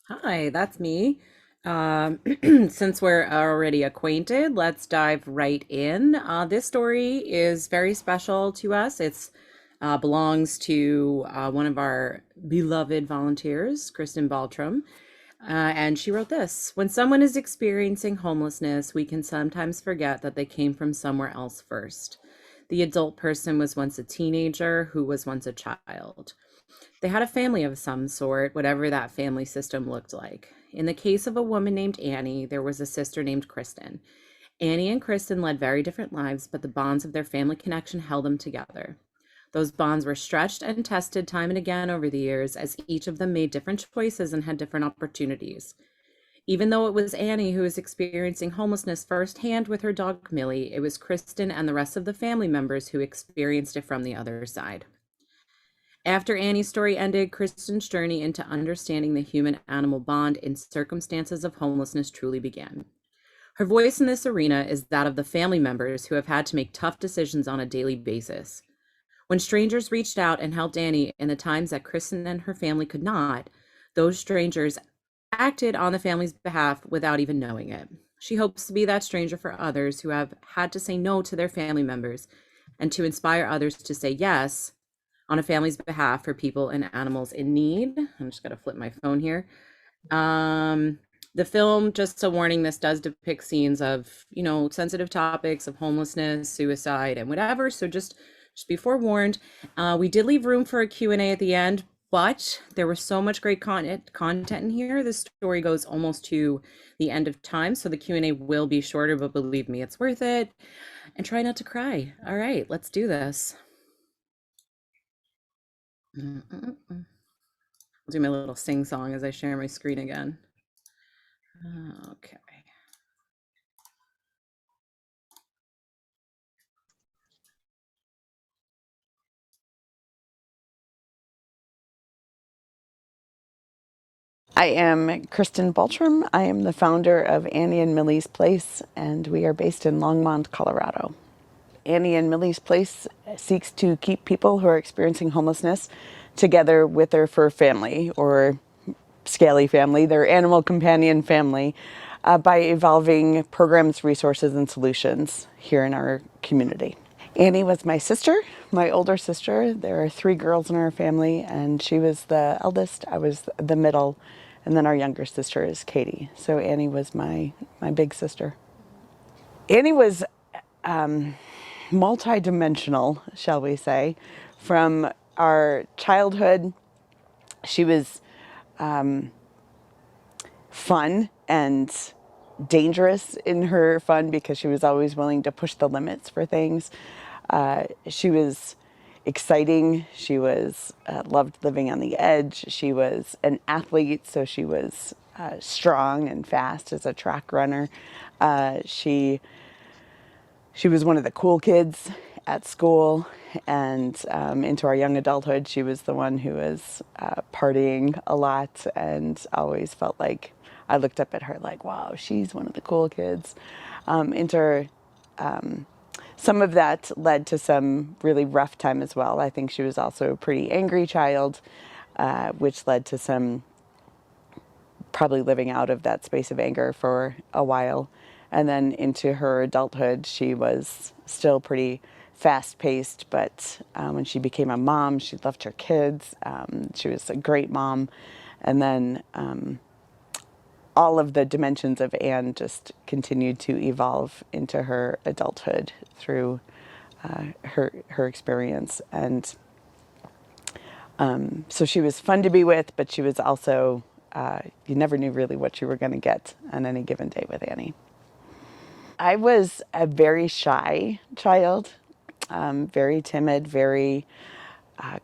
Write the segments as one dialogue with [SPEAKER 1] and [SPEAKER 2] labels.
[SPEAKER 1] Hi, that's me. Um, since we're already acquainted, let's dive right in. This story is very special to us. It's belongs to one of our beloved volunteers, Kristen Baltrum, and she wrote this. When someone is experiencing homelessness, we can sometimes forget that they came from somewhere else first. The adult person was once a teenager who was once a child. They had a family of some sort, whatever that family system looked like. In the case of a woman named Annie, there was a sister named Kristen. Annie and Kristen led very different lives, but the bonds of their family connection held them together. Those bonds were stretched and tested time and again over the years as each of them made different choices and had different opportunities. Even though it was Annie who was experiencing homelessness firsthand with her dog Millie, it was Kristen and the rest of the family members who experienced it from the other side. After Annie's story ended, Kristen's journey into understanding the human animal bond in circumstances of homelessness truly began. Her voice in this arena is that of the family members who have had to make tough decisions on a daily basis. When strangers reached out and helped Annie in the times that Kristen and her family could not, those strangers acted on the family's behalf without even knowing it. She hopes to be that stranger for others who have had to say no to their family members and to inspire others to say yes on a family's behalf for people and animals in need. I'm just going to flip my phone here. Um, the film, just a warning, this does depict scenes of, sensitive topics of homelessness, suicide, and whatever. So just be forewarned. We did leave room for a Q&A at the end, but there was so much great content in here. This story goes almost to the end of time, so the Q&A will be shorter, but believe me, it's worth it. And try not to cry. All right, let's do this. Mm-mm-mm. I'll do my little sing song as I share my screen again. Okay.
[SPEAKER 2] I am Kristen Baltrum. I am the founder of Annie and Millie's Place, and we are based in Longmont, Colorado. Annie and Millie's Place seeks to keep people who are experiencing homelessness together with their fur family or scaly family, their animal companion family, by evolving programs, resources, and solutions here in our community. Annie was my sister, my older sister. There are three girls in our family, and she was the eldest. I was the middle, and then our younger sister is Katie. So Annie was my big sister. Annie was multidimensional, shall we say. From our childhood, she was fun and dangerous in her fun because she was always willing to push the limits for things. She was exciting. She was loved living on the edge. She was an athlete, so she was strong and fast as a track runner. She was one of the cool kids at school, and into our young adulthood, she was the one who was partying a lot and always felt like I looked up at her like, wow, she's one of the cool kids. Into some of that led to some really rough time as well. I think she was also a pretty angry child, which led to some probably living out of that space of anger for a while. And then into her adulthood, she was still pretty fast paced, but when she became a mom, she loved her kids. She was a great mom. And then all of the dimensions of Anne just continued to evolve into her adulthood through her experience. And so she was fun to be with, but she was also, you never knew really what you were going to get on any given day with Annie. I was a very shy child, very timid, very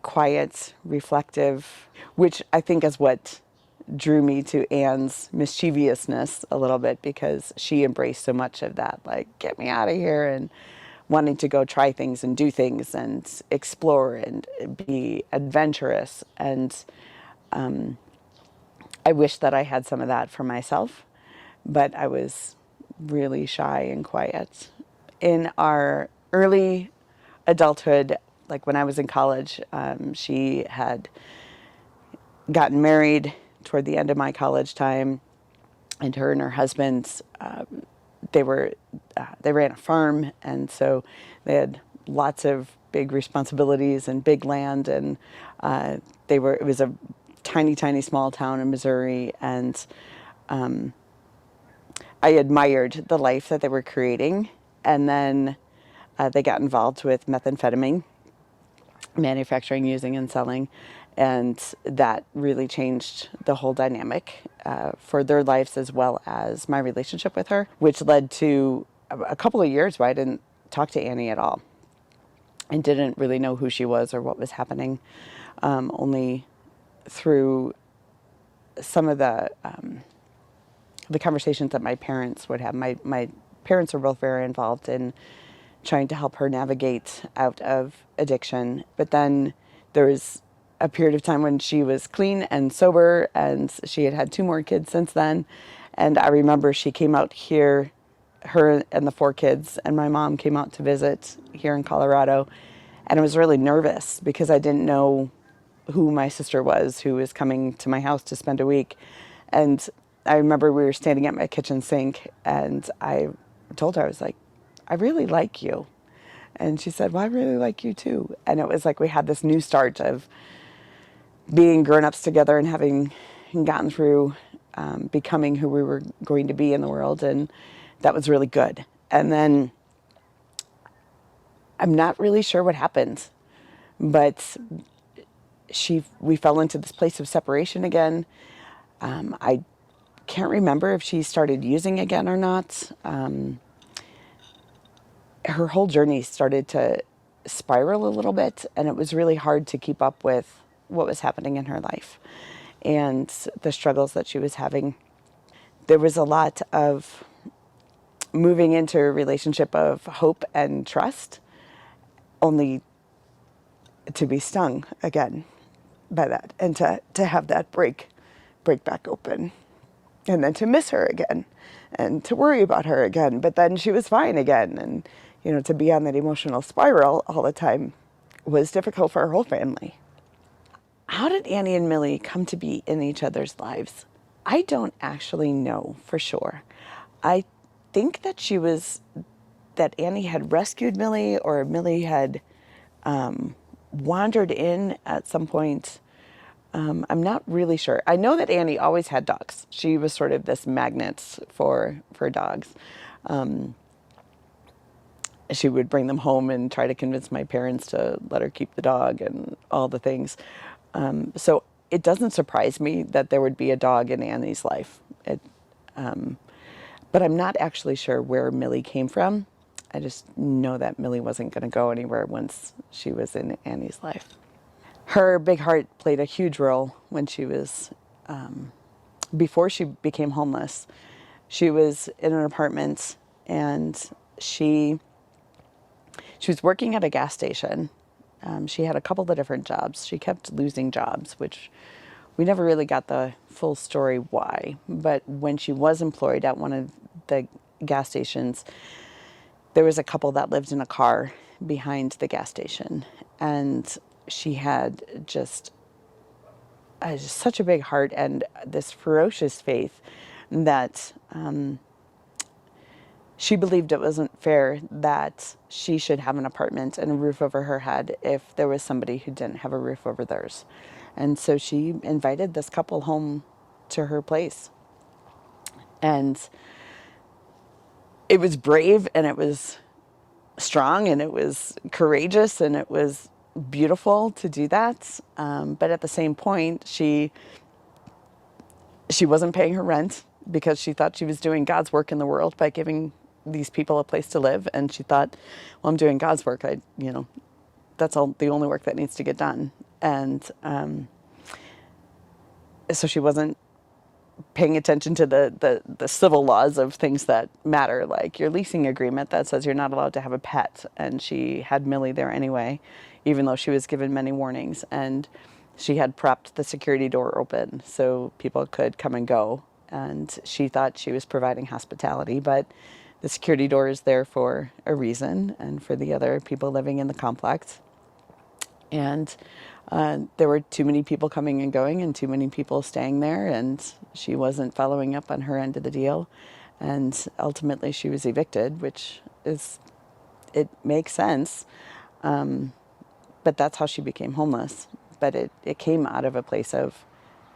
[SPEAKER 2] quiet, reflective, which I think is what drew me to Anne's mischievousness a little bit, because she embraced so much of that, like, get me out of here, and wanting to go try things and do things and explore and be adventurous. And I wish that I had some of that for myself, but I was really shy and quiet. In our early adulthood, like when I was in college, she had gotten married. toward the end of my college time, and her husband, they ran a farm, and so they had lots of big responsibilities and big land, and it was a tiny small town in Missouri, and I admired the life that they were creating. And then they got involved with methamphetamine manufacturing, using, and selling. And that really changed the whole dynamic for their lives, as well as my relationship with her, which led to a couple of years where I didn't talk to Annie at all and didn't really know who she was or what was happening. Only through some of the conversations that my parents would have. My parents were both very involved in trying to help her navigate out of addiction. But then there was a period of time when she was clean and sober, and she had had 2 more kids since then. And I remember she came out here, her and the 4 kids, and my mom came out to visit here in Colorado. And I was really nervous because I didn't know who my sister was, who was coming to my house to spend a week. And I remember we were standing at my kitchen sink, and I told her, I was like, I really like you. And she said, well, I really like you too. And it was like we had this new start of being grown-ups together and having gotten through becoming who we were going to be in the world. And that was really good. And then I'm not really sure what happened, but we fell into this place of separation again. I can't remember if she started using again or not. Her whole journey started to spiral a little bit, and it was really hard to keep up with what was happening in her life and the struggles that she was having. There was a lot of moving into a relationship of hope and trust, only to be stung again by that, and to have that break back open, and then to miss her again and to worry about her again, but then she was fine again. And to be on that emotional spiral all the time was difficult for our whole family. How did Annie and Millie come to be in each other's lives? I don't actually know for sure. I think that Annie had rescued Millie, or Millie had wandered in at some point. I'm not really sure. I know that Annie always had dogs. She was sort of this magnet for dogs. She would bring them home and try to convince my parents to let her keep the dog and all the things. So it doesn't surprise me that there would be a dog in Annie's life. But I'm not actually sure where Millie came from. I just know that Millie wasn't going to go anywhere once she was in Annie's life. Her big heart played a huge role when she was, before she became homeless. She was in an apartment, and she was working at a gas station. She had a couple of different jobs. She kept losing jobs, which we never really got the full story why. But when she was employed at one of the gas stations, there was a couple that lived in a car behind the gas station. And she had just such a big heart and this ferocious faith that she believed it wasn't fair that she should have an apartment and a roof over her head if there was somebody who didn't have a roof over theirs. And so she invited this couple home to her place. And it was brave, and it was strong, and it was courageous, and it was beautiful to do that. But at the same point, she wasn't paying her rent because she thought she was doing God's work in the world by giving these people a place to live. And she thought, well, I'm doing God's work. That's the only work that needs to get done. And so she wasn't paying attention to the civil laws of things that matter, like your leasing agreement that says you're not allowed to have a pet. And she had Millie there anyway, even though she was given many warnings. And she had propped the security door open so people could come and go. And she thought she was providing hospitality, but the security door is there for a reason and for the other people living in the complex. And There were too many people coming and going and too many people staying there, and she wasn't following up on her end of the deal. And ultimately she was evicted, which is, it makes sense. But that's how she became homeless. But it came out of a place of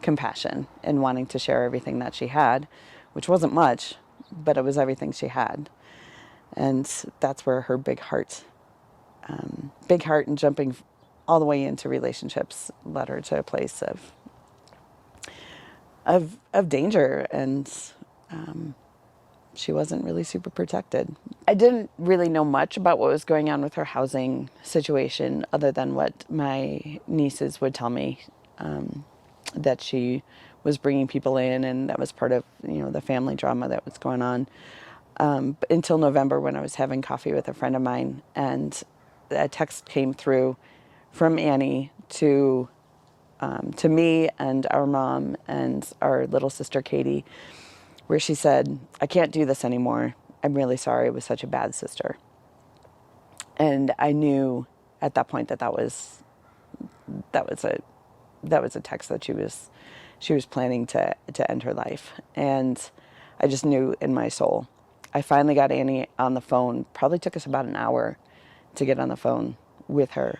[SPEAKER 2] compassion and wanting to share everything that she had, which wasn't much, but it was everything she had. And that's where her big heart and jumping all the way into relationships led her to a place of danger, and she wasn't really super protected. I didn't really know much about what was going on with her housing situation other than what my nieces would tell me, that she was bringing people in, and that was part of, the family drama that was going on. Until November, when I was having coffee with a friend of mine, and a text came through from Annie to me and our mom and our little sister Katie, where she said, "I can't do this anymore. I'm really sorry. I was such a bad sister." And I knew at that point that that was a text that she was planning to end her life. And I just knew in my soul. I finally got Annie on the phone. Probably took us about an hour to get on the phone with her.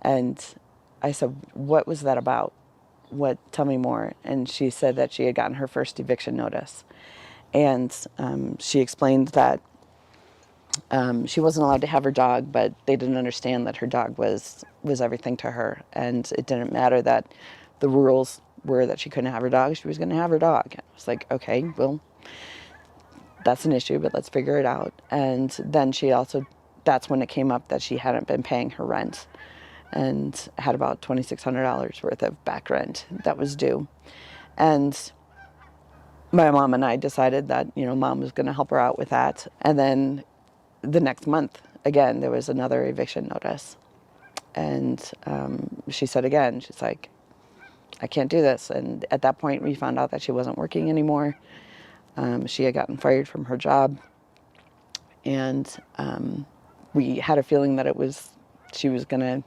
[SPEAKER 2] And I said, "What was that about? Tell me more." And she said that she had gotten her first eviction notice. And she explained that she wasn't allowed to have her dog, but they didn't understand that her dog was everything to her. And it didn't matter that the rules were that she couldn't have her dog. She was going to have her dog. I was like, okay, well, that's an issue, but let's figure it out. And then that's when it came up that she hadn't been paying her rent and had about $2,600 worth of back rent that was due. And my mom and I decided that, mom was going to help her out with that. And then the next month, again, there was another eviction notice. And she said again, she's like, "I can't do this." And at that point, we found out that she wasn't working anymore. She had gotten fired from her job. And we had a feeling that she was gonna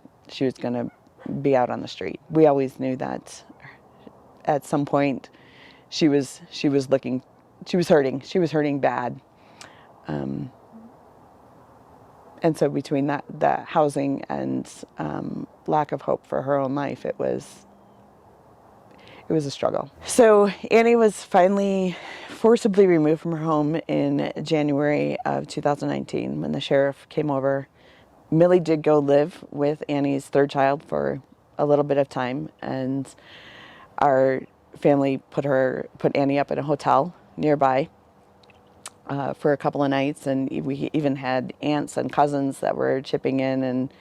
[SPEAKER 2] be out on the street. We always knew that at some point she was hurting. She was hurting bad. And so between the housing and lack of hope for her own life, it was a struggle. So Annie was finally forcibly removed from her home in January of 2019 when the sheriff came over. Millie did go live with Annie's third child for a little bit of time, and our family put Annie up in a hotel nearby for a couple of nights, and we even had aunts and cousins that were chipping in, and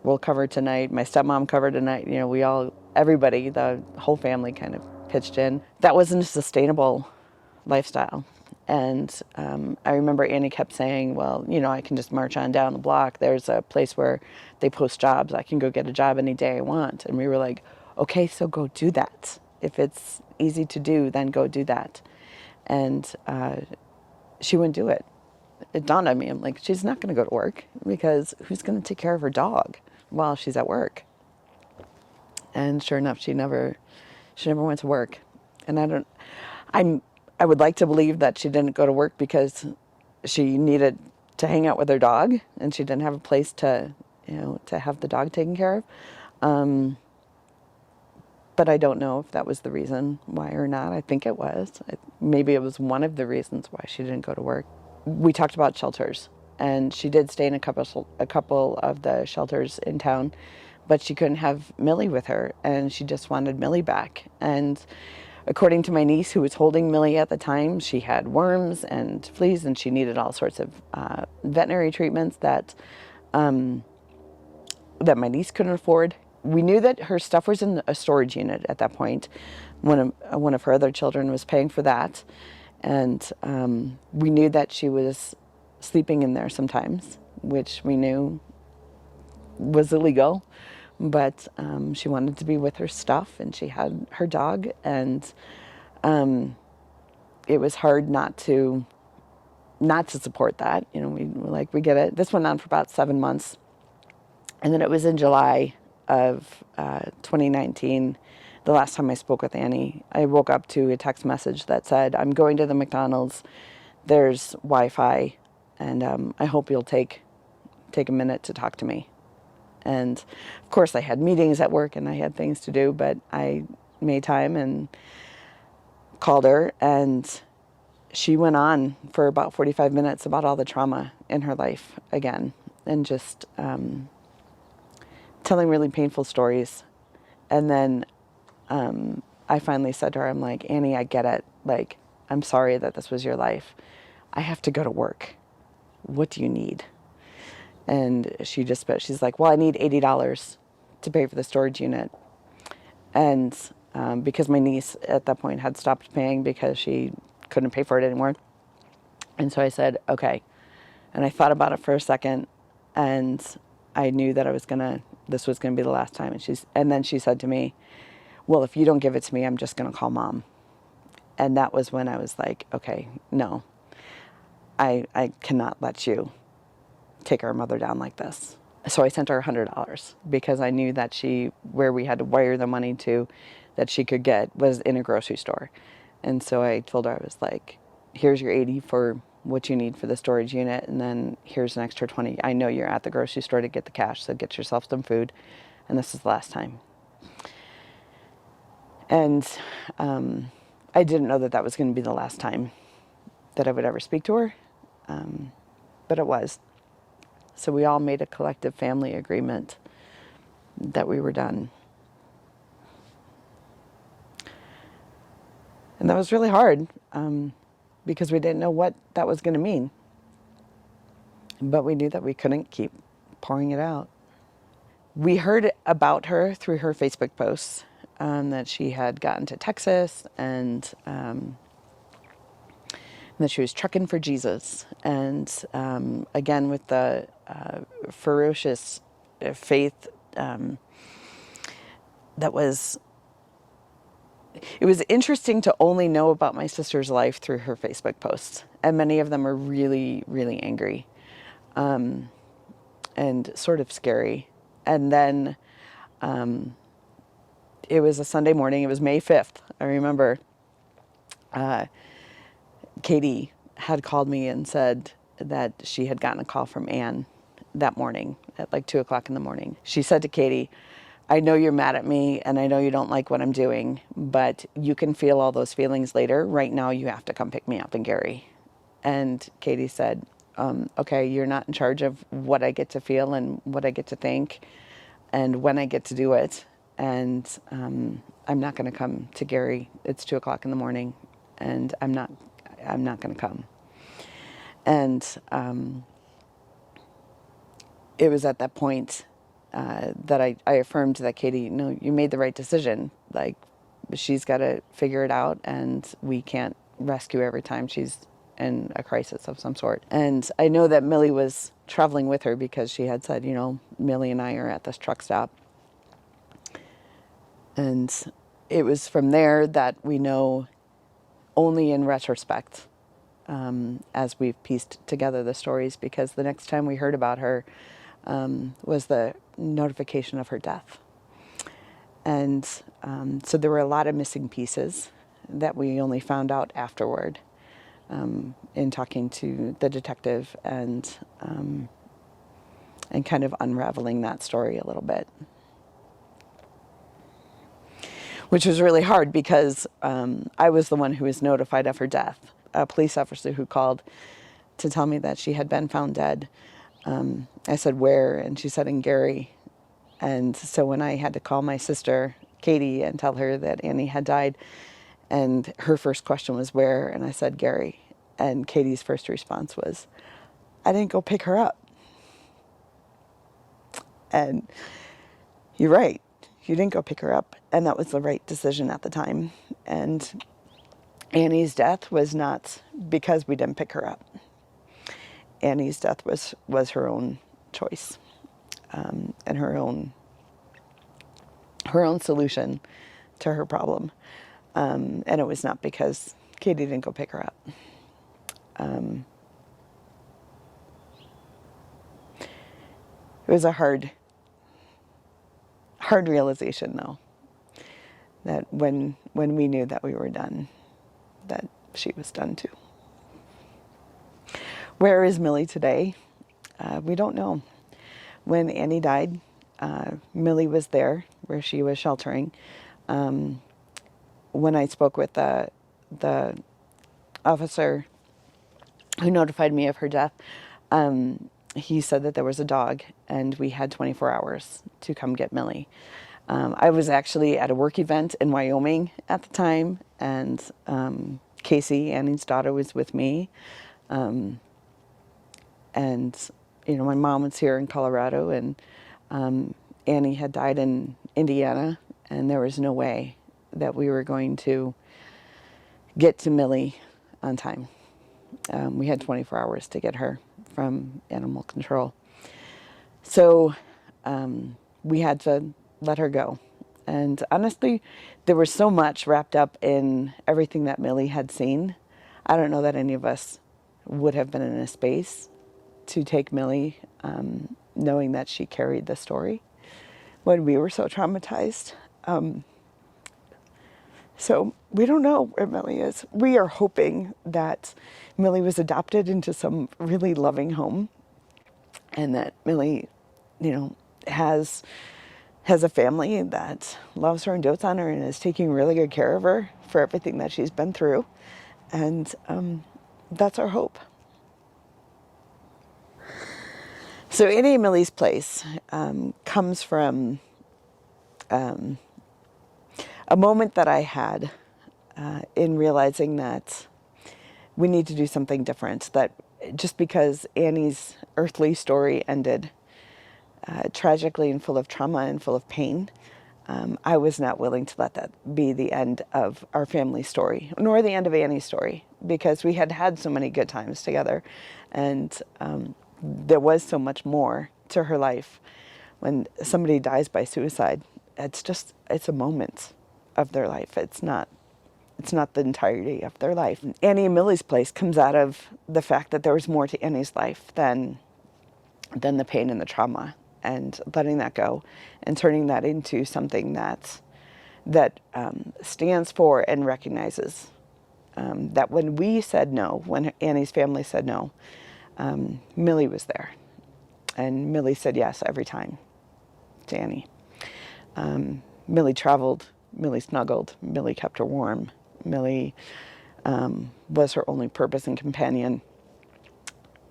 [SPEAKER 2] we'll cover tonight. My stepmom covered tonight. Everybody, the whole family kind of pitched in. That wasn't a sustainable lifestyle. And I remember Annie kept saying, "Well, I can just march on down the block. There's a place where they post jobs. I can go get a job any day I want." And we were like, "Okay, so go do that. If it's easy to do, then go do that." And she wouldn't do it. It dawned on me, I'm like, she's not going to go to work, because who's going to take care of her dog while she's at work? And sure enough, she never went to work. And I would like to believe that she didn't go to work because she needed to hang out with her dog, and she didn't have a place to have the dog taken care of. But I don't know if that was the reason why or not. I think it was. Maybe it was one of the reasons why she didn't go to work. We talked about shelters, and she did stay in a couple of the shelters in town, but she couldn't have Millie with her, and she just wanted Millie back. And according to my niece, who was holding Millie at the time, she had worms and fleas, and she needed all sorts of veterinary treatments that my niece couldn't afford. We knew that her stuff was in a storage unit at that point. One of her other children was paying for that, and we knew that she was sleeping in there sometimes, which we knew was illegal. But she wanted to be with her stuff, and she had her dog, and it was hard not to support that. We were like, we get it. This went on for about 7 months, and then it was in July of 2019, the last time I spoke with Annie, I woke up to a text message that said, "I'm going to the McDonald's. There's Wi-Fi, and I hope you'll take a minute to talk to me." And of course, I had meetings at work and I had things to do, but I made time and called her, and she went on for about 45 minutes about all the trauma in her life again, and just telling really painful stories. And then I finally said to her, I'm like, "Annie, I get it. Like, I'm sorry that this was your life. I have to go to work. What do you need?" And she's like, "Well, I need $80 to pay for the storage unit." And because my niece at that point had stopped paying because she couldn't pay for it anymore. And so I said, "Okay." And I thought about it for a second, and I knew that this was gonna be the last time. And then she said to me, "Well, if you don't give it to me, I'm just gonna call mom." And that was when I was like, okay, no, I cannot let you take our mother down like this. So I sent her $100 because I knew that where we had to wire the money to, that she could get was in a grocery store. And so I told her, I was like, "Here's your 80 for what you need for the storage unit, and then here's an extra 20. I know you're at the grocery store to get the cash, so get yourself some food, and this is the last time." And I didn't know that that was going to be the last time that I would ever speak to her, but it was. So we all made a collective family agreement that we were done. And that was really hard because we didn't know what that was going to mean. But we knew that we couldn't keep pouring it out. We heard about her through her Facebook posts, that she had gotten to Texas, and that she was trucking for Jesus. And again, with the ferocious faith, it was interesting to only know about my sister's life through her Facebook posts. And many of them are really, really angry, and sort of scary. And then it was a Sunday morning. It was May 5th. I remember Katie had called me and said that she had gotten a call from Anne that morning at like 2 o'clock in the morning. She said to Katie, "I know you're mad at me and I know you don't like what I'm doing, but you can feel all those feelings later. Right now you have to come pick me up in Gary." And Katie said, "Okay, you're not in charge of what I get to feel and what I get to think and when I get to do it. And I'm not going to come to Gary. It's 2 o'clock in the morning, and I'm not going to come." And it was at that point that I affirmed that, "Katie, no, you made the right decision. Like, she's got to figure it out, and we can't rescue her every time she's in a crisis of some sort." And I know that Millie was traveling with her because she had said, "Millie and I are at this truck stop." And it was from there that we know, only in retrospect, as we've pieced together the stories, because the next time we heard about her was the notification of her death. And so there were a lot of missing pieces that we only found out afterward, in talking to the detective and kind of unraveling that story a little bit. Which was really hard because I was the one who was notified of her death. A police officer who called to tell me that she had been found dead. I said, "Where?" And she said, "In Gary." And so when I had to call my sister, Katie, and tell her that Annie had died, and her first question was, "Where?" And I said, "Gary." And Katie's first response was, "I didn't go pick her up." And you're right. You didn't go pick her up. And that was the right decision at the time. And Annie's death was not because we didn't pick her up. Annie's death was her own choice, and her own solution to her problem. And it was not because Katie didn't go pick her up. It was a hard hard realization, though, that when we knew that we were done, that she was done too. Where is Millie today? We don't know. When Annie died, Millie was there where she was sheltering. When I spoke with the officer who notified me of her death, he said that there was a dog and we had 24 hours to come get Millie. I was actually at a work event in Wyoming at the time, and Casey, Annie's daughter, was with me. And, my mom was here in Colorado, and Annie had died in Indiana, and there was no way that we were going to get to Millie on time. We had 24 hours to get her from animal control. So we had to let her go. And honestly, there was so much wrapped up in everything that Millie had seen. I don't know that any of us would have been in a space to take Millie, knowing that she carried the story when we were so traumatized. So we don't know where Millie is. We are hoping that Millie was adopted into some really loving home, and that Millie, has a family that loves her and dotes on her and is taking really good care of her for everything that she's been through. And that's our hope. So Annie and Millie's place comes from a moment that I had in realizing that we need to do something different. That just because Annie's earthly story ended tragically and full of trauma and full of pain, I was not willing to let that be the end of our family story, nor the end of Annie's story, because we had had so many good times together, and there was so much more to her life. When somebody dies by suicide, it's a moment of their life. It's not the entirety of their life. Annie and Millie's place comes out of the fact that there was more to Annie's life than the pain and the trauma, and letting that go and turning that into something that stands for and recognizes that when we said no, when Annie's family said no, Millie was there, and Millie said yes every time to Annie. Millie traveled, Millie snuggled, Millie kept her warm, Millie was her only purpose and companion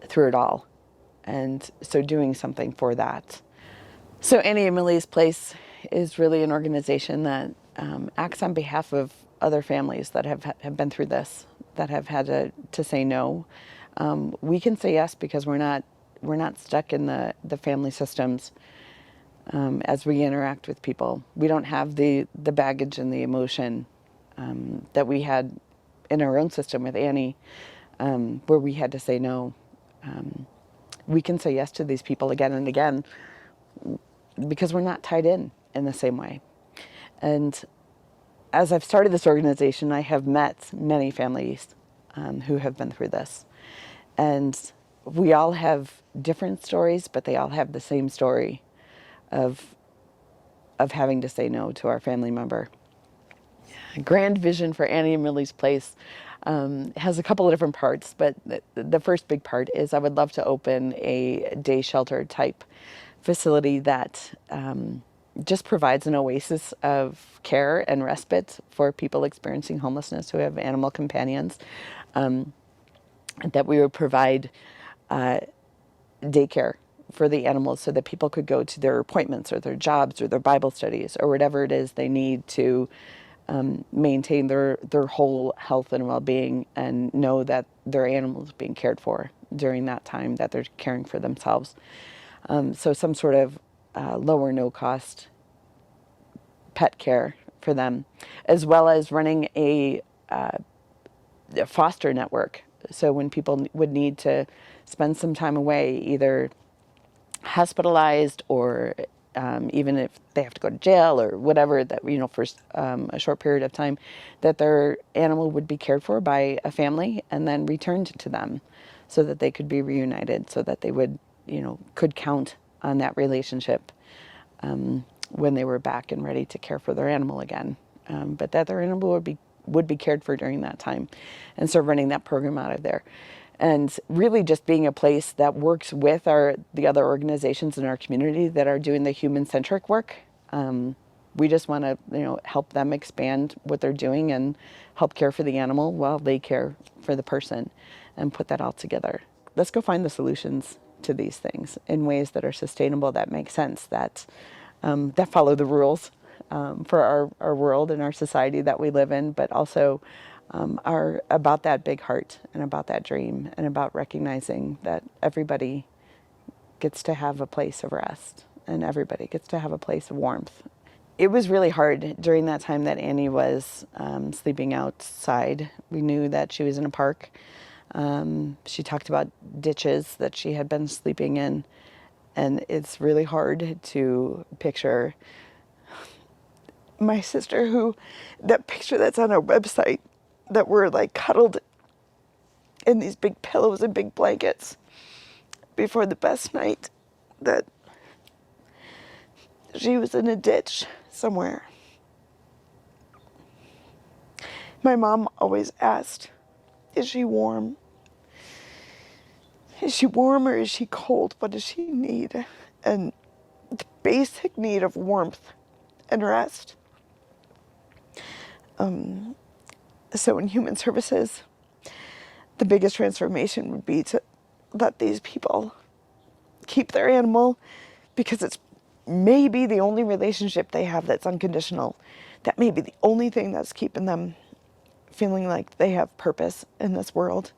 [SPEAKER 2] through it all. And so doing something for that. So Annie and Millie's Place is really an organization that acts on behalf of other families that have been through this, that have had to say no. We can say yes because we're not stuck in the family systems as we interact with people. We don't have the baggage and the emotion that we had in our own system with Annie, where we had to say no. We can say yes to these people again and again because we're not tied in the same way. And as I've started this organization, I have met many families who have been through this. And we all have different stories, but they all have the same story of having to say no to our family member. Grand vision for Annie and Millie's Place has a couple of different parts, but the first big part is I would love to open a day shelter type facility that just provides an oasis of care and respite for people experiencing homelessness who have animal companions. That we would provide daycare for the animals so that people could go to their appointments or their jobs or their Bible studies or whatever it is they need to maintain their whole health and well-being, and know that their animal is being cared for during that time that they're caring for themselves. So some sort of low or no cost pet care for them, as well as running a foster network. So when people would need to spend some time away, either hospitalized or even if they have to go to jail or whatever, that for a short period of time, that their animal would be cared for by a family and then returned to them, so that they could be reunited, so that they would could count on that relationship when they were back and ready to care for their animal again. But that their animal would be cared for during that time, and so running that program out of there, and really just being a place that works with the other organizations in our community that are doing the human-centric work. We just want to, help them expand what they're doing and help care for the animal while they care for the person, and put that all together. Let's go find the solutions to these things in ways that are sustainable, that make sense, that follow the rules for our world and our society that we live in, but also are about that big heart and about that dream and about recognizing that everybody gets to have a place of rest and everybody gets to have a place of warmth. It was really hard during that time that Annie was sleeping outside. We knew that she was in a park. She talked about ditches that she had been sleeping in. And it's really hard to picture my sister, that picture that's on our website, that we're like cuddled in these big pillows and big blankets before the best night, that she was in a ditch somewhere. My mom always asked, is she warm? Is she warm or is she cold? What does she need? And the basic need of warmth and rest. So in human services, the biggest transformation would be to let these people keep their animal, because it's maybe the only relationship they have that's unconditional. That may be the only thing that's keeping them feeling like they have purpose in this world.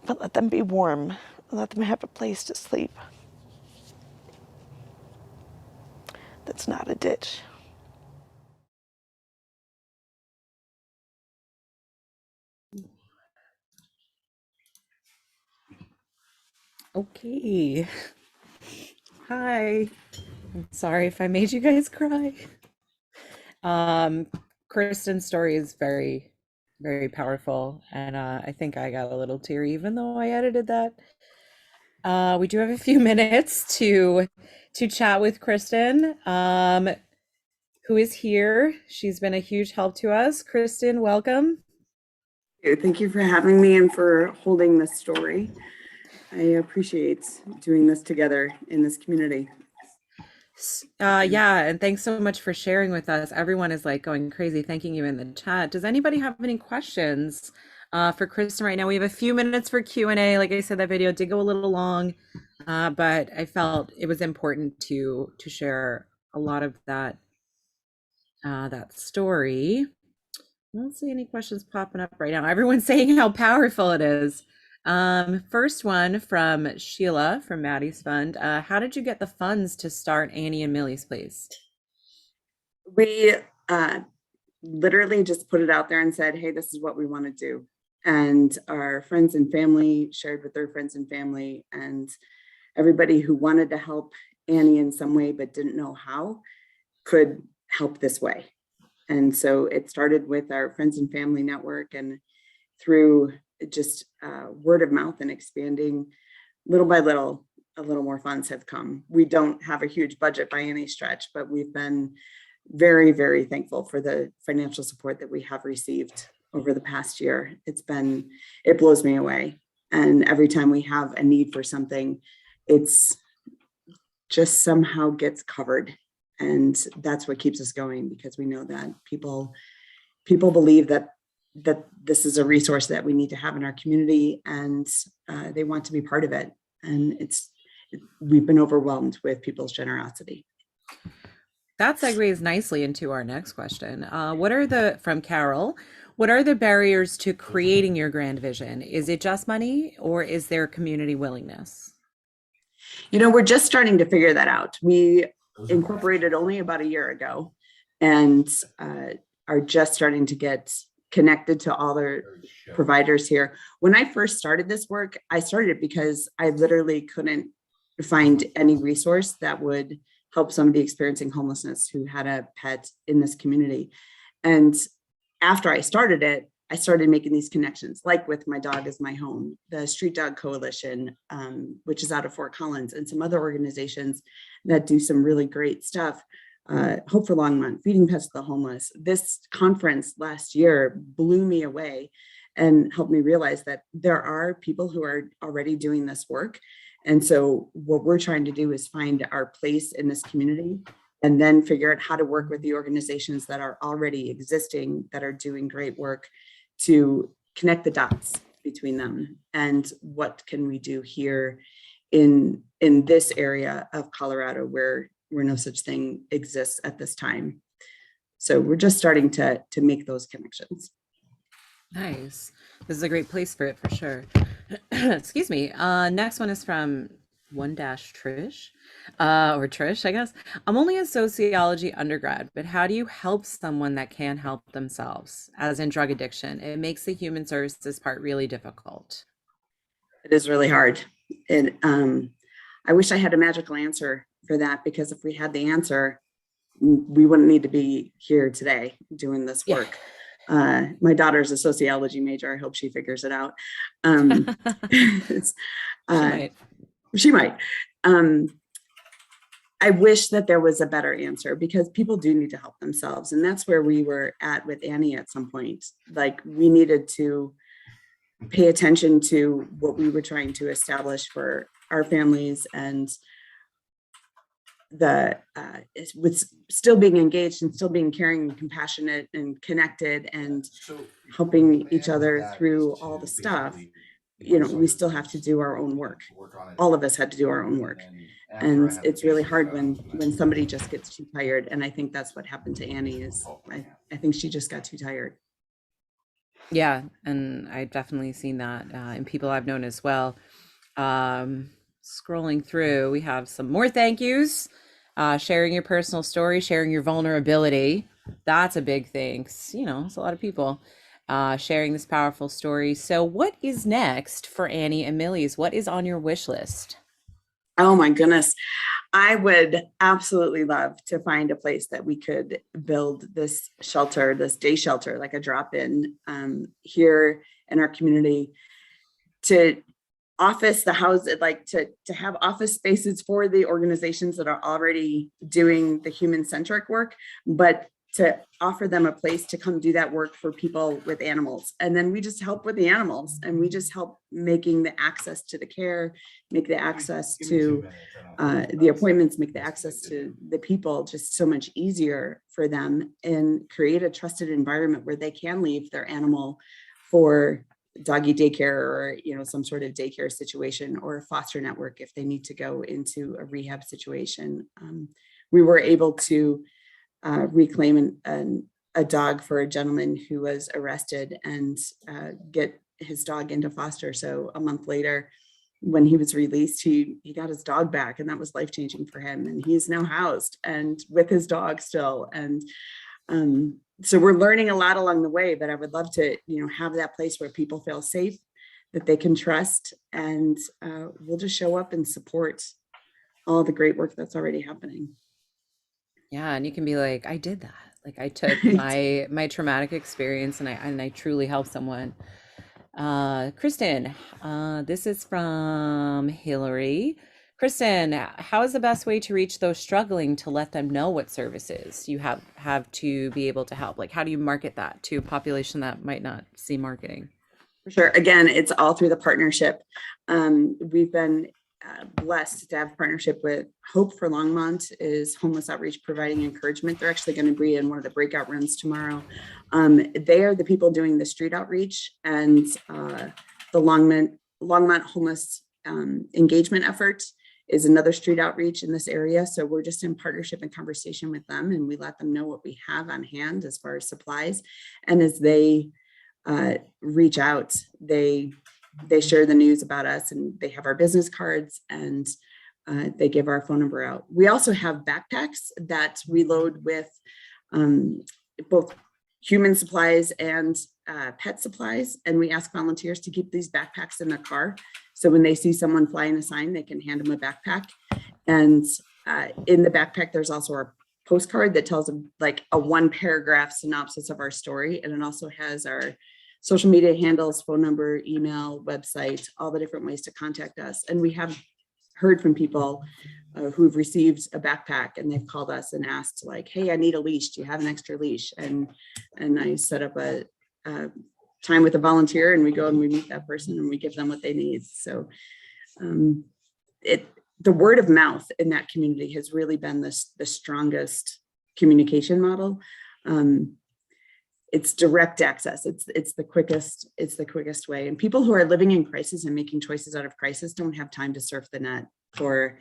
[SPEAKER 2] But let them be warm. Let them have a place to sleep. That's not a ditch.
[SPEAKER 1] Okay. Hi. I'm sorry if I made you guys cry. Um, Kristen's story is very, very powerful, and I think I got a little teary, even though I edited that. We do have a few minutes to chat with Kristen, who is here. She's been a huge help to us. Kristen, welcome.
[SPEAKER 3] Thank you for having me and for holding this story. I appreciate doing this together in this community.
[SPEAKER 1] Yeah, and thanks so much for sharing with us. Everyone is like going crazy, thanking you in the chat. Does anybody have any questions for Kristen right now? We have a few minutes for Q&A. Like I said, that video did go a little long, but I felt it was important to share a lot of that story. I don't see any questions popping up right now. Everyone's saying how powerful it is. First one from Sheila from Maddie's Fund. How did you get the funds to start Annie and Millie's Place?
[SPEAKER 3] We literally just put it out there and said, hey, this is what we want to do. And our friends and family shared with their friends and family, and everybody who wanted to help Annie in some way but didn't know how could help this way. And so it started with our friends and family network, and through just word of mouth and expanding little by little, a little more funds have come. We don't have a huge budget by any stretch, but we've been very, very thankful for the financial support that we have received over the past year. It blows me away. And every time we have a need for something, it's just somehow gets covered. And that's what keeps us going, because we know that people believe that this is a resource that we need to have in our community, and they want to be part of it. And we've been overwhelmed with people's generosity.
[SPEAKER 1] That segues nicely into our next question. From Carol, what are the barriers to creating your grand vision? Is it just money, or is there community willingness?
[SPEAKER 3] We're just starting to figure that out. We incorporated only about a year ago, and are just starting to get connected to all the providers here. When I first started this work, I started it because I literally couldn't find any resource that would help somebody experiencing homelessness who had a pet in this community. And after I started it, I started making these connections, like with My Dog Is My Home, the Street Dog Coalition, which is out of Fort Collins, and some other organizations that do some really great stuff. Hope for Longmont, Feeding Pets to the Homeless. This conference last year blew me away and helped me realize that there are people who are already doing this work. And so what we're trying to do is find our place in this community and then figure out how to work with the organizations that are already existing, that are doing great work, to connect the dots between them. And what can we do here in this area of Colorado where no such thing exists at this time. So we're just starting to make those connections.
[SPEAKER 1] Nice. This is a great place for it for sure. Excuse me. Next one is from one dash Trish, or Trish, I guess. I'm only a sociology undergrad, but how do you help someone that can't help themselves, as in drug addiction? It makes the human services part really difficult.
[SPEAKER 3] It is really hard. And I wish I had a magical answer for that, because if we had the answer, we wouldn't need to be here today doing this work. My daughter's a sociology major. I hope she figures it out. She might. I wish that there was a better answer, because people do need to help themselves. And that's where we were at with Annie at some point. Like, we needed to pay attention to what we were trying to establish for our families, and with still being engaged and still being caring and compassionate and connected and helping each other through all the stuff. We still have to do our own work. All of us had to do our own work. And it's really hard when somebody just gets too tired. And I think that's what happened to Annie. Is I think she just got too tired.
[SPEAKER 1] Yeah, and I've definitely seen that in people I've known as well. Scrolling through, we have some more thank yous. Sharing your personal story, sharing your vulnerability. That's a big thing. It's a lot of people sharing this powerful story. So what is next for Annie and Millie's? What is on your wish list?
[SPEAKER 3] Oh my goodness. I would absolutely love to find a place that we could build this shelter, this day shelter, like a drop-in here in our community, to office the house, like to have office spaces for the organizations that are already doing the human-centric work, but to offer them a place to come do that work for people with animals. And then we just help with the animals, and we just help making the access to the care, make the access to the appointments, make the access to the people just so much easier for them, and create a trusted environment where they can leave their animal for doggy daycare, or some sort of daycare situation, or a foster network if they need to go into a rehab situation. We were able to reclaim a dog for a gentleman who was arrested, and get his dog into foster. So a month later, when he was released, he got his dog back, and that was life-changing for him. And he's now housed and with his dog still. And so we're learning a lot along the way, but I would love to, have that place where people feel safe, that they can trust, and we'll just show up and support all the great work that's already happening.
[SPEAKER 1] Yeah, and you can be like, I did that. Like, I took my traumatic experience and I truly helped someone. Kristen, this is from Hillary. Kristen, how is the best way to reach those struggling to let them know what services you have to be able to help? Like, how do you market that to a population that might not see marketing?
[SPEAKER 3] For sure. Again, it's all through the partnership. We've been blessed to have partnership with Hope for Longmont, is homeless outreach providing encouragement. They're actually going to be in one of the breakout rooms tomorrow. They are the people doing the street outreach, and the Longmont homeless engagement effort is another street outreach in this area. So we're just in partnership and conversation with them, and we let them know what we have on hand as far as supplies. And as they reach out, they share the news about us, and they have our business cards, and they give our phone number out. We also have backpacks that we load with both human supplies and pet supplies. And we ask volunteers to keep these backpacks in their car. So when they see someone flying a sign, they can hand them a backpack. And in the backpack, there's also our postcard that tells them like a 1-paragraph synopsis of our story. And it also has our social media handles, phone number, email, website, all the different ways to contact us. And we have heard from people who've received a backpack and they've called us and asked like, hey, I need a leash. Do you have an extra leash? And I set up a time with a volunteer and we go and we meet that person and we give them what they need. So the word of mouth in that community has really been the strongest communication model. It's direct access. It's the quickest way. And people who are living in crisis and making choices out of crisis don't have time to surf the net for,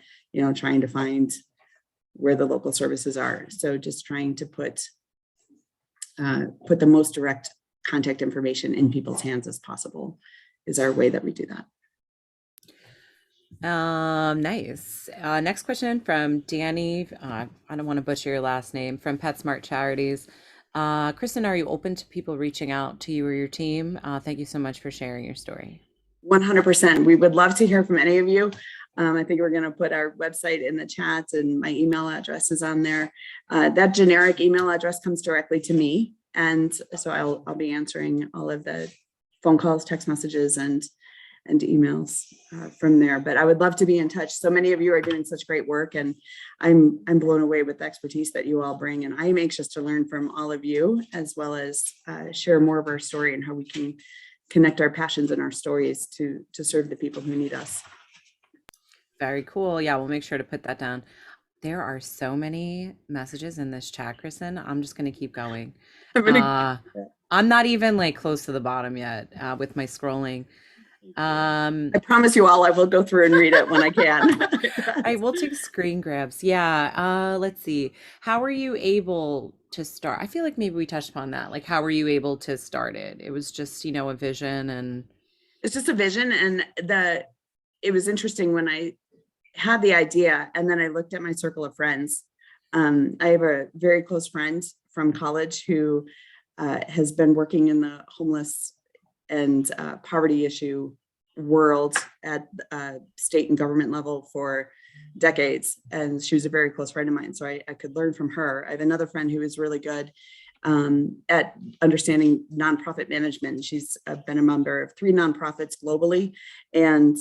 [SPEAKER 3] trying to find where the local services are. So just trying to put the most direct contact information in people's hands as possible is our way that we do that.
[SPEAKER 1] Nice. Next question from Danny. I don't want to butcher your last name, from PetSmart Charities. Kristen, are you open to people reaching out to you or your team? Thank you so much for sharing your story.
[SPEAKER 3] 100%. We would love to hear from any of you. I think we're going to put our website in the chat and my email address is on there. That generic email address comes directly to me. And so I'll be answering all of the phone calls, text messages, and emails from there. But I would love to be in touch. So many of you are doing such great work, and I'm blown away with the expertise that you all bring. And I'm anxious to learn from all of you, as well as share more of our story and how we can connect our passions and our stories to serve the people who need us.
[SPEAKER 1] Very cool. Yeah, we'll make sure to put that down. There are so many messages in this chat, Kristen. I'm just going to keep going. I'm not even like close to the bottom yet with my scrolling.
[SPEAKER 3] I promise you all I will go through and read it when I can.
[SPEAKER 1] I will take screen grabs. Yeah. Let's see. How were you able to start? I feel like maybe we touched upon that. Like, how were you able to start it? It was just, a vision, and
[SPEAKER 3] it's just a vision. And it was interesting when I had the idea and then I looked at my circle of friends. I have a very close friend from college who has been working in the homeless and poverty issue world at state and government level for decades. And she was a very close friend of mine. So I could learn from her. I have another friend who is really good at understanding nonprofit management. She's been a member of 3 nonprofits globally. And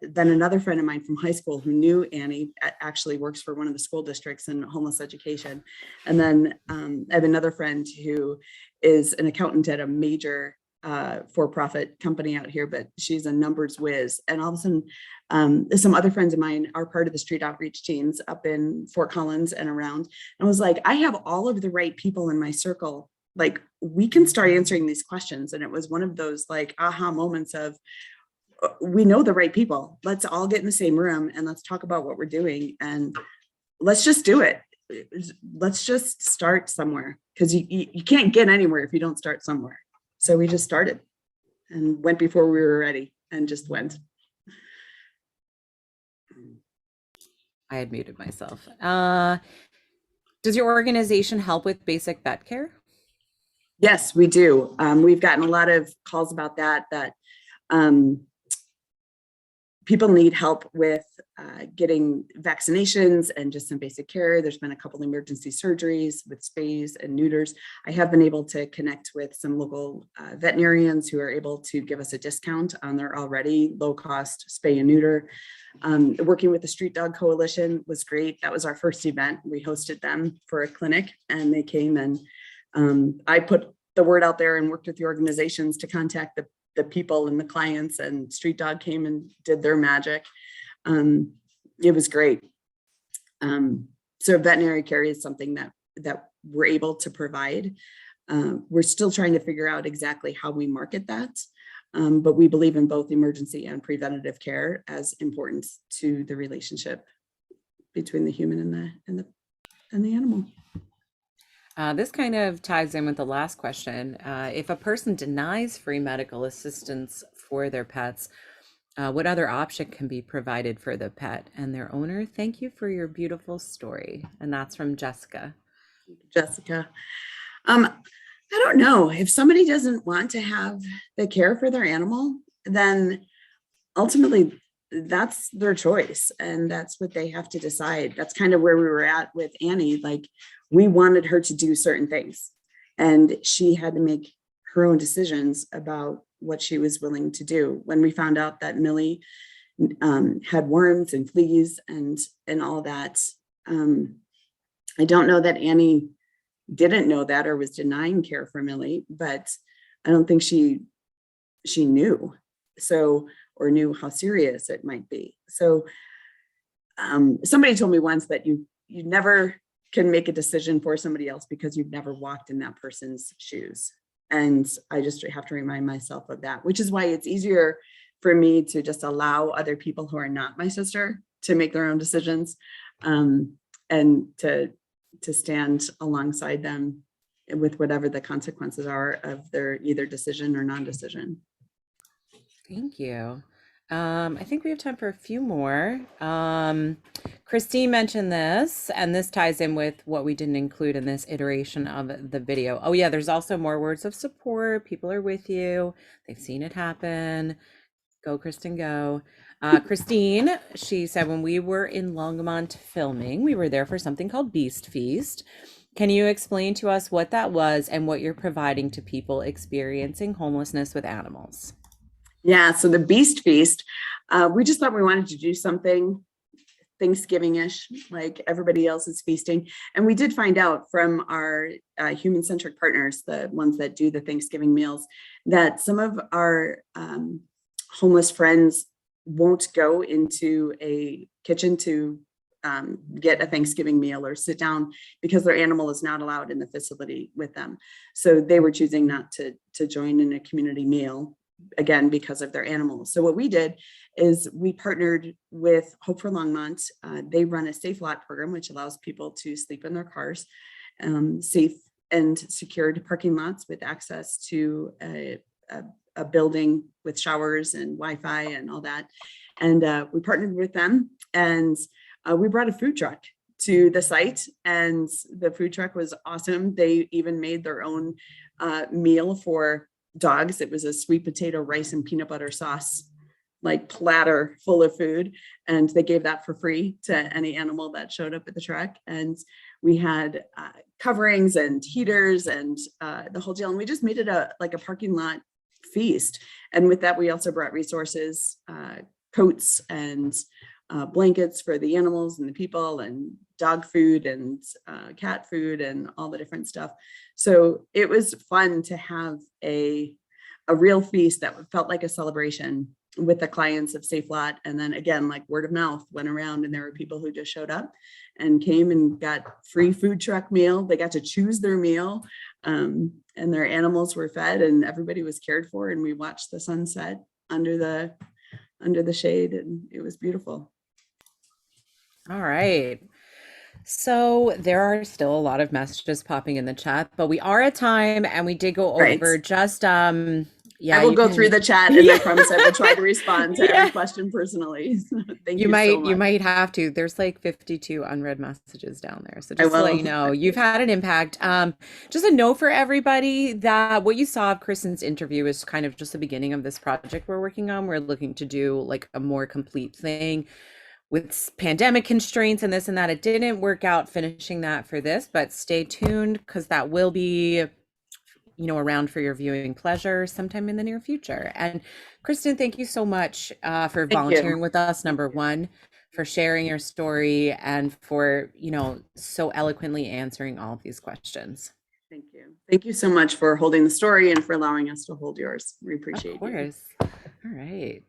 [SPEAKER 3] then another friend of mine from high school who knew Annie actually works for one of the school districts in homeless education. And then I have another friend who is an accountant at a major for-profit company out here, but she's a numbers whiz. And all of a sudden, some other friends of mine are part of the street outreach teams up in Fort Collins and around. And I was like, I have all of the right people in my circle. Like, we can start answering these questions. And it was one of those like aha moments of, we know the right people. Let's all get in the same room and let's talk about what we're doing. And let's just do it. Let's just start somewhere, because you can't get anywhere if you don't start somewhere. So we just started and went before we were ready and just went.
[SPEAKER 1] I had muted myself. Does your organization help with basic vet care?
[SPEAKER 3] Yes, we do. We've gotten a lot of calls about that people need help with getting vaccinations and just some basic care. There's been a couple of emergency surgeries with spays and neuters. I have been able to connect with some local veterinarians who are able to give us a discount on their already low cost spay and neuter. Working with the Street Dog Coalition was great. That was our first event. We hosted them for a clinic and they came, and I put the word out there and worked with the organizations to contact the people and the clients, and Street Dog came and did their magic. It was great. So veterinary care is something that we're able to provide. We're still trying to figure out exactly how we market that, but we believe in both emergency and preventative care as important to the relationship between the human and the animal.
[SPEAKER 1] This kind of ties in with the last question. If a person denies free medical assistance for their pets, what other option can be provided for the pet and their owner? Thank you for your beautiful story. And that's from Jessica.
[SPEAKER 3] Jessica. I don't know. If somebody doesn't want to have the care for their animal, then ultimately that's their choice and that's what they have to decide. That's kind of where we were at with Annie. Like, we wanted her to do certain things and she had to make her own decisions about what she was willing to do. When we found out that Millie had worms and fleas and all that, I don't know that Annie didn't know that or was denying care for Millie, but I don't think she knew, so, or knew how serious it might be. So somebody told me once that you never can make a decision for somebody else because you've never walked in that person's shoes. And I just have to remind myself of that, which is why it's easier for me to just allow other people who are not my sister to make their own decisions, and to stand alongside them with whatever the consequences are of their either decision or non-decision.
[SPEAKER 1] Thank you. I think we have time for a few more. Christine mentioned this, and this ties in with what we didn't include in this iteration of the video. Oh yeah, there's also more words of support. People are with you. They've seen it happen. Go, Kristen, go. Christine, she said, when we were in Longmont filming, we were there for something called Beast Feast. Can you explain to us what that was and what you're providing to people experiencing homelessness with animals?
[SPEAKER 3] Yeah, so the Beast Feast, we just thought we wanted to do something Thanksgiving-ish, like everybody else is feasting. And we did find out from our human-centric partners, the ones that do the Thanksgiving meals, that some of our homeless friends won't go into a kitchen to get a Thanksgiving meal or sit down because their animal is not allowed in the facility with them. So they were choosing not to join in a community meal, again, because of their animals. So what we did is we partnered with Hope for Longmont. They run a safe lot program, which allows people to sleep in their cars, safe and secured parking lots with access to a building with showers and Wi-Fi and all that. And we partnered with them, and we brought a food truck to the site, and the food truck was awesome. They even made their own meal for dogs. It was a sweet potato, rice, and peanut butter sauce, like platter full of food. And they gave that for free to any animal that showed up at the truck. And we had coverings and heaters and the whole deal. And we just made it like a parking lot feast. And with that, we also brought resources, coats and blankets for the animals and the people, and dog food and cat food and all the different stuff. So it was fun to have a real feast that felt like a celebration with the clients of Safe Lot. And then again, like word of mouth went around, and there were people who just showed up and came and got free food truck meal. They got to choose their meal, and their animals were fed, and everybody was cared for. And we watched the sunset under the shade, and it was beautiful.
[SPEAKER 1] All right. So there are still a lot of messages popping in the chat, but we are at time, and we did go
[SPEAKER 3] Right.
[SPEAKER 1] over just yeah,
[SPEAKER 3] I will
[SPEAKER 1] you
[SPEAKER 3] go
[SPEAKER 1] can
[SPEAKER 3] through the chat, and I promise I will try to respond to every question personally. Thank you so much.
[SPEAKER 1] You might have to. There's like 52 unread messages down there. So
[SPEAKER 3] I
[SPEAKER 1] just to let
[SPEAKER 3] will.
[SPEAKER 1] you know, you've had an impact. Just a note for everybody that what you saw of Kristen's interview is kind of just the beginning of this project we're working on. We're looking to do like a more complete thing with pandemic constraints and this and that. It didn't work out finishing that for this, but stay tuned because that will be, you know, around for your viewing pleasure sometime in the near future. And Kristen, thank you so much for volunteering with us, number one, for sharing your story, and for, you know, so eloquently answering all of these questions.
[SPEAKER 3] Thank you. Thank you so much for holding the story and for allowing us to hold yours. We appreciate you.
[SPEAKER 1] Of course. All right.